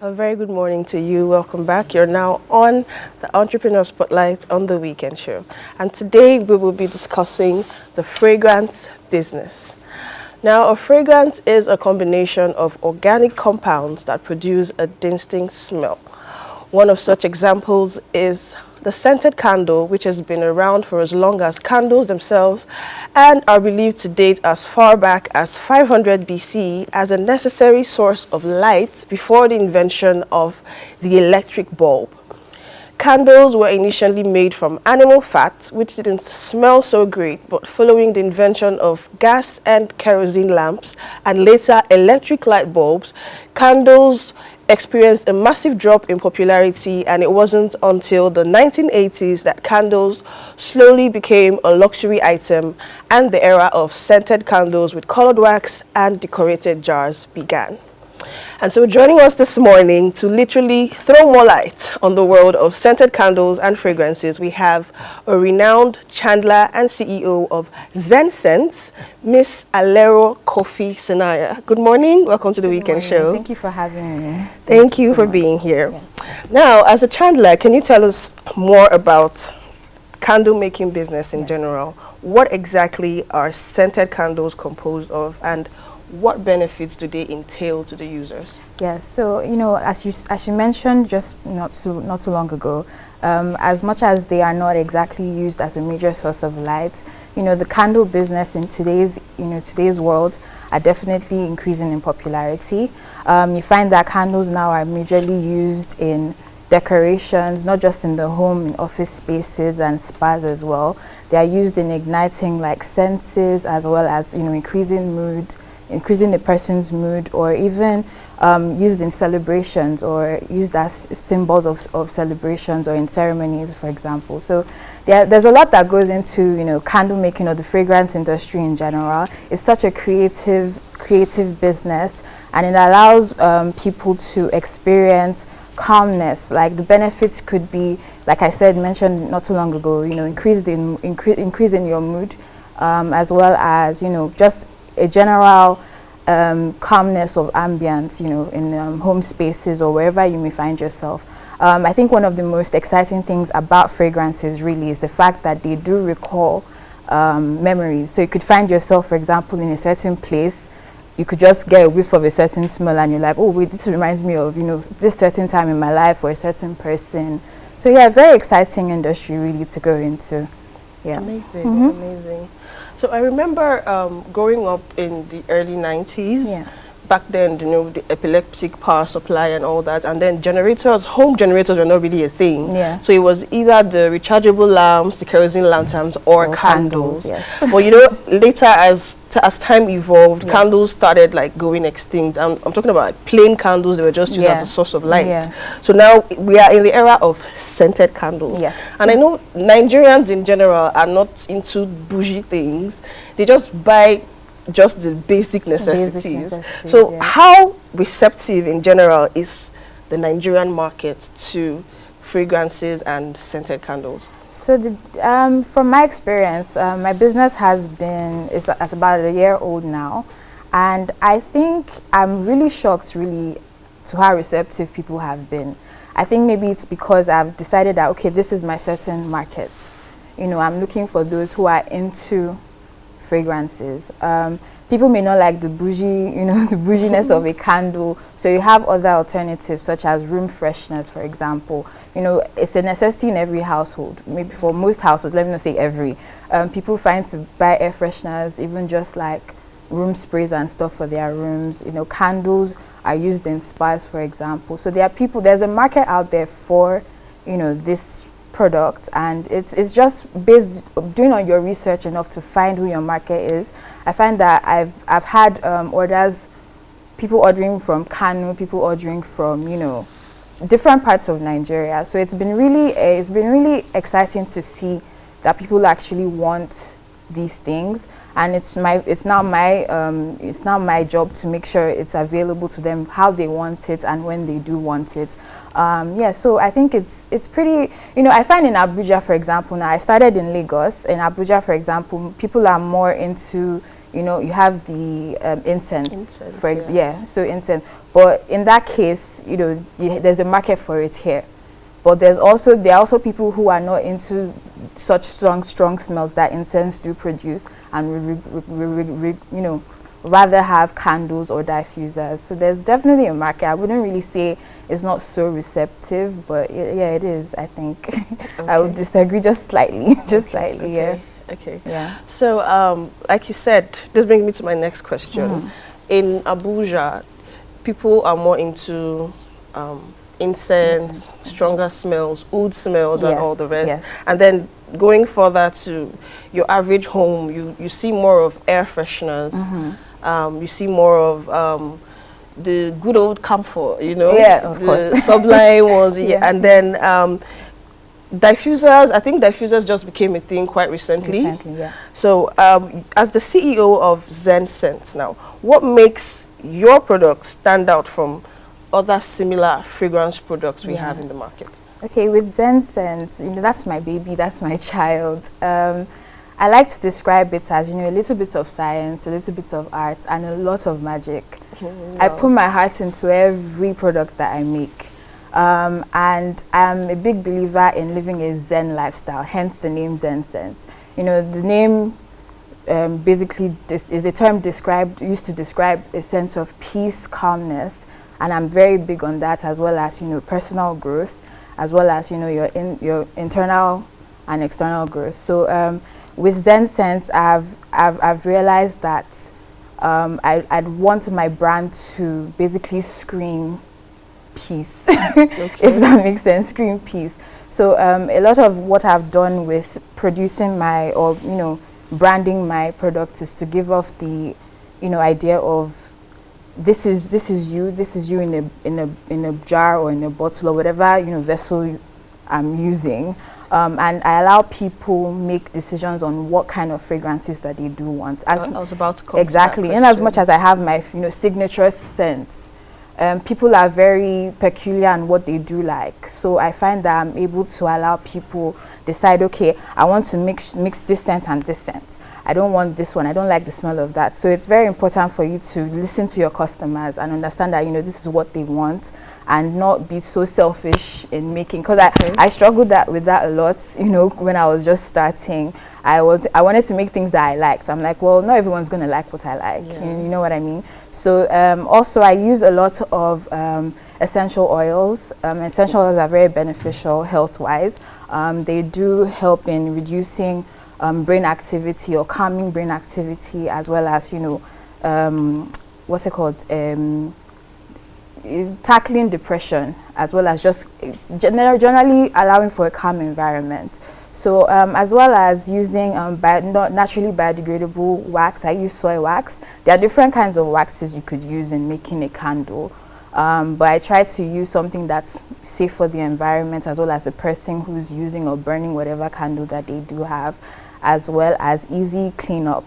A very good morning to you. Welcome back. You're now on the Entrepreneur Spotlight on the Weekend Show. And today we will be discussing the fragrance business. Now, a fragrance is a combination of organic compounds that produce a distinct smell. One of such examples is the scented candle, which has been around for as long as candles themselves and are believed to date as far back as 500 BC as a necessary source of light before the invention of the electric bulb. Candles were initially made from animal fat, which didn't smell so great, but following the invention of gas and kerosene lamps and later electric light bulbs, candles experienced a massive drop in popularity, and it wasn't until the 1980s that candles slowly became a luxury item and the era of scented candles with colored wax and decorated jars began. And so joining us this morning to literally throw more light on the world of scented candles and fragrances, we have a renowned chandler and CEO of Zen Scents, Miss Alero Kofi Senaya. Good morning. Welcome to the Weekend Show. Thank you for having me. Thank you for being here. Yeah. Now, as a chandler, can you tell us more about candle making business in general? What exactly are scented candles composed of, and what benefits do they entail to the users? Yes, so as you mentioned just not too long ago, as much as they are not exactly used as a major source of light, the candle business in today's world are definitely increasing in popularity. You find that candles now are majorly used in decorations, not just in the home, in office spaces and spas as well. They are used in igniting like senses, as well as increasing the person's mood, or even used in celebrations or used as symbols of celebrations or in ceremonies, for example. So there's a lot that goes into candle making or the fragrance industry in general. It's such a creative business, and it allows people to experience calmness. Like the benefits could be, like I mentioned not too long ago, increase in your mood, as well as just a general calmness of ambience, in home spaces or wherever you may find yourself. I think one of the most exciting things about fragrances really is the fact that they do recall memories. So you could find yourself, for example, in a certain place. You could just get a whiff of a certain smell and you're like, oh wait, this reminds me of this certain time in my life or a certain person. So yeah, very exciting industry really to go into. Yeah. Amazing, amazing. So I remember growing up in the early 90s. Yeah. Back then, the epileptic power supply and all that, and then home generators were not really a thing. Yeah. So it was either the rechargeable lamps, the kerosene lanterns, or candles. Yes. But later as time evolved, candles started like going extinct. I'm talking about plain candles. They were just used as a source of light. Yeah. So now we are in the era of scented candles. Yes. And I know Nigerians in general are not into bougie things. They just buy just the basic necessities. So how receptive in general is the Nigerian market to fragrances and scented candles? So from my experience, my business is about a year old now, and I think I'm really shocked to how receptive people have been. I think maybe it's because I've decided that, okay, this is my certain market. I'm looking for those who are into fragrances. People may not like the bougie, the bouginess of a candle, so you have other alternatives such as room fresheners, for example. It's a necessity in every household. Maybe for most households, let me not say every. People find to buy air fresheners, even just like room sprays and stuff for their rooms. Candles are used in spas, for example. So there's a market out there for this product, and it's just based doing on your research enough to find who your market is. I find that I've had orders, people ordering from Kano, people ordering from different parts of Nigeria. So it's been really exciting to see that people actually want these things, and it's now my job to make sure it's available to them how they want it and when they do want it. So I think it's pretty, I find in Abuja, for example, now I started in Lagos. In Abuja, for example, people are more into you know, you have the incense, Incense, for yes. yeah, so incense. But in that case, you know, there's a market for it here. But there are also people who are not into such strong smells that incense do produce, and you know, rather have candles or diffusers. So there's definitely a market. I wouldn't really say it's not so receptive, but yeah, it is, I think. Okay. I would disagree just slightly, just slightly, Okay. yeah. Okay. Yeah. So, like you said, this brings me to my next question. In Abuja, people are more into incense, stronger smells, oud smells, and all the rest. Yes. And then going further to your average home, you see more of air fresheners. You see more of the good old camphor, you know, Yeah, of the course. sublime ones. Yeah. And then diffusers. I think diffusers just became a thing quite recently. Yeah. So, as the CEO of Zen Scents now, what makes your product stand out from other similar fragrance products we have in the market? Okay, with Zen Sense, you know, that's my baby, that's my child. I like to describe it as, you know, a little bit of science, a little bit of art, and a lot of magic. I put my heart into every product that I make. And I'm a big believer in living a Zen lifestyle, hence the name Zen Sense. You know, the name basically this is a term used to describe a sense of peace, calmness, and I'm very big on that, as well as, you know, personal growth, as well as, you know, your internal and external growth. So with Zen Sense, I've realized that I'd want my brand to basically scream peace, if that makes sense, scream peace. So a lot of what I've done with producing branding my product is to give off the, you know, idea of this is you in a jar or in a bottle or whatever, you know, vessel I'm using, and I allow people make decisions on what kind of fragrances that they do want. I was about to come exactly, to that and as much as I have my, you know, signature scents, people are very peculiar in what they do like. So I find that I'm able to allow people decide, okay, I want to mix this scent and this scent. I don't want this one, I don't like the smell of that. So it's very important for you to listen to your customers and understand that, you know, this is what they want, and not be so selfish in making, because I struggled with that a lot, you know, when I was just starting. I wanted to make things that I liked. I'm like, well, not everyone's gonna like what I like, you know what I mean? So also I use a lot of essential oils. Essential oils are very beneficial health-wise. They do help in reducing brain activity or calming brain activity, as well as, you know, what's it called? Tackling depression, as well as just generally allowing for a calm environment. So as well as using naturally biodegradable wax, I use soy wax. There are different kinds of waxes you could use in making a candle. But I try to use something that's safe for the environment, as well as the person who's using or burning whatever candle that they do have, as well as easy cleanup.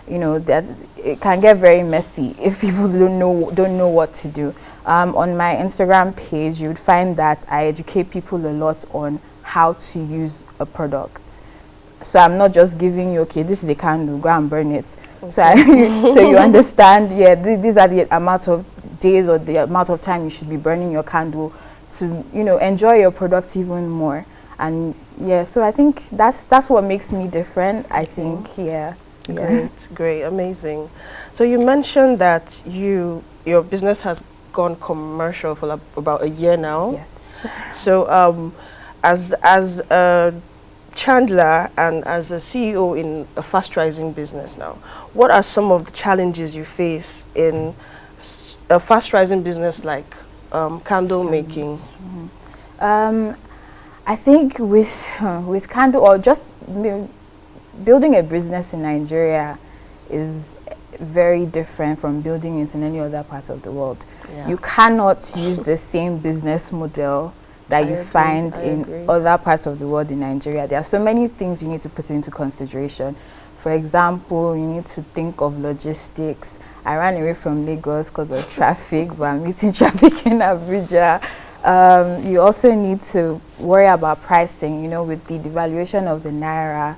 You know, that it can get very messy if people don't know what to do. On my Instagram page, you would find that I educate people a lot on how to use a product. So I'm not just giving you, okay, this is a candle, go and burn it. Okay. So you understand, yeah, these are the amount of days or the amount of time you should be burning your candle to, you know, enjoy your product even more. And yeah, so I think that's what makes me different, I think, yeah. Great, amazing. So you mentioned that your business has gone commercial for about a year now. Yes. So as a Chandler and as a CEO in a fast-rising business now, what are some of the challenges you face in a fast-rising business like candle making? I think with candle, or just building a business in Nigeria is very different from building it in any other part of the world. Yeah. You cannot use the same business model that you find in other parts of the world in Nigeria. There are so many things you need to put into consideration. For example, you need to think of logistics. I ran away from Lagos because of traffic, but I'm meeting traffic in Abuja. You also need to worry about pricing, you know, with the devaluation of the Naira.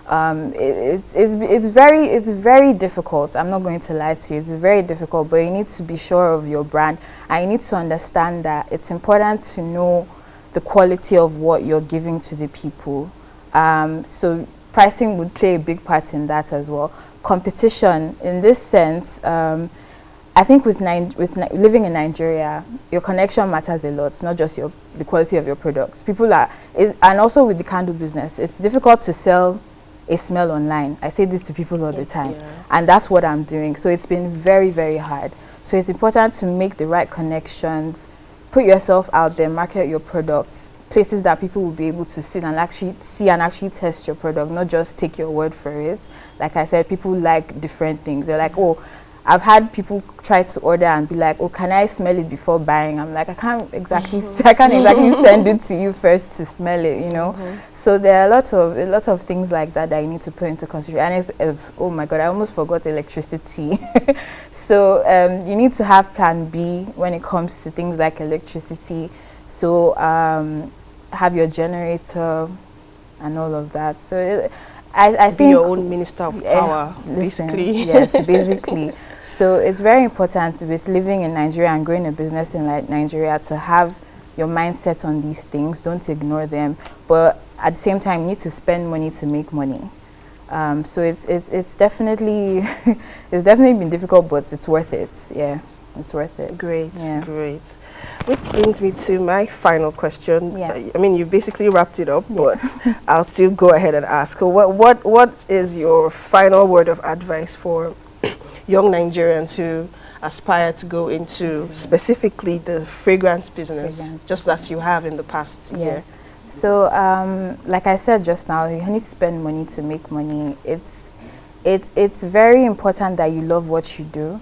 It's very difficult. I'm not going to lie to you. It's very difficult, but you need to be sure of your brand, and you need to understand that it's important to know the quality of what you're giving to the people. So pricing would play a big part in that as well. Competition, in this sense, I think living in Nigeria, your connection matters a lot. It's not just the quality of your products. And also with the candle business, it's difficult to sell a smell online. I say this to people all the time, and that's what I'm doing. So it's been very, very hard. So it's important to make the right connections, put yourself out there, market your products, places that people will be able to sit and actually see and actually test your product, not just take your word for it. Like I said, people like different things. They're like, oh, I've had people try to order and be like, oh, can I smell it before buying? I'm like, I can't exactly send it to you first to smell it, you know. So there are a lot of things like that that you need to put into consideration. And oh my God, I almost forgot electricity. So you need to have plan B when it comes to things like electricity. So have your generator and all of that. So I think your own minister of power, basically. Yes, basically. So it's very important with living in Nigeria and growing a business in Nigeria to have your mindset on these things. Don't ignore them, but at the same time, you need to spend money to make money. So it's definitely it's definitely been difficult, but it's worth it. Yeah, it's worth it. Great, great. Which brings me to my final question. I mean, you basically wrapped it up, but I'll still go ahead and ask. What is your final word of advice for young Nigerians who aspire to go into specifically the fragrance business, just as you have in the past year? So, like I said just now, you need to spend money to make money. It's very important that you love what you do,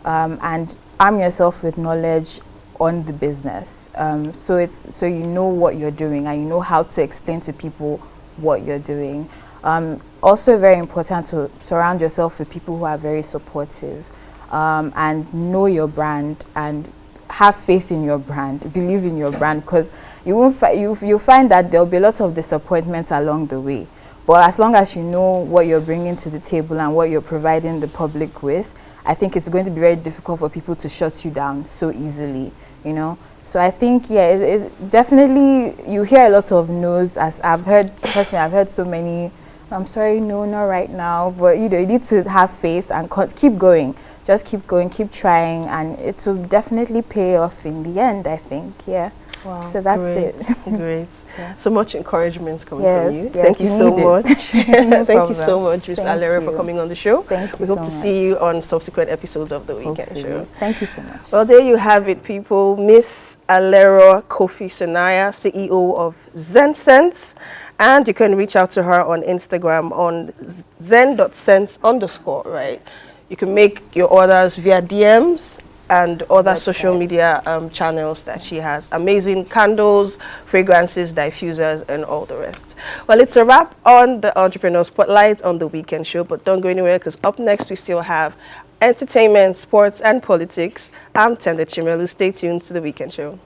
and arm yourself with knowledge on the business, so you know what you're doing and you know how to explain to people what you're doing. Also very important to surround yourself with people who are very supportive, and know your brand and have faith in your brand, believe in your brand, because you'll find that there'll be lots of disappointments along the way. But as long as you know what you're bringing to the table and what you're providing the public with, I think it's going to be very difficult for people to shut you down so easily, you know. So I think, it definitely, you hear a lot of no's. As I've heard, trust me, I've heard so many, I'm sorry, no, not right now. But you know, you need to have faith and keep going. Just keep going, keep trying, and it will definitely pay off in the end, I think, Wow, so that's great, it. Great. So much encouragement coming Yes, from you. yes, Thank you so much. No Thank you so much, Ms. Thank Alera, you. for coming on the show. Thank you We hope so to much. see you on subsequent episodes of the Weekend Hopefully. Show. Thank you so much. Well, there you have it, people. Miss Alera Kofi Sanaya, CEO of ZenSense. And you can reach out to her on Instagram on zen.sense_, right? You can make your orders via DMs and other social media channels that she has. Amazing candles, fragrances, diffusers, and all the rest. Well, it's a wrap on the Entrepreneur Spotlight on the Weekend Show, but don't go anywhere, because up next we still have entertainment, sports, and politics. I'm Tenda Chimelu. Stay tuned to the Weekend Show.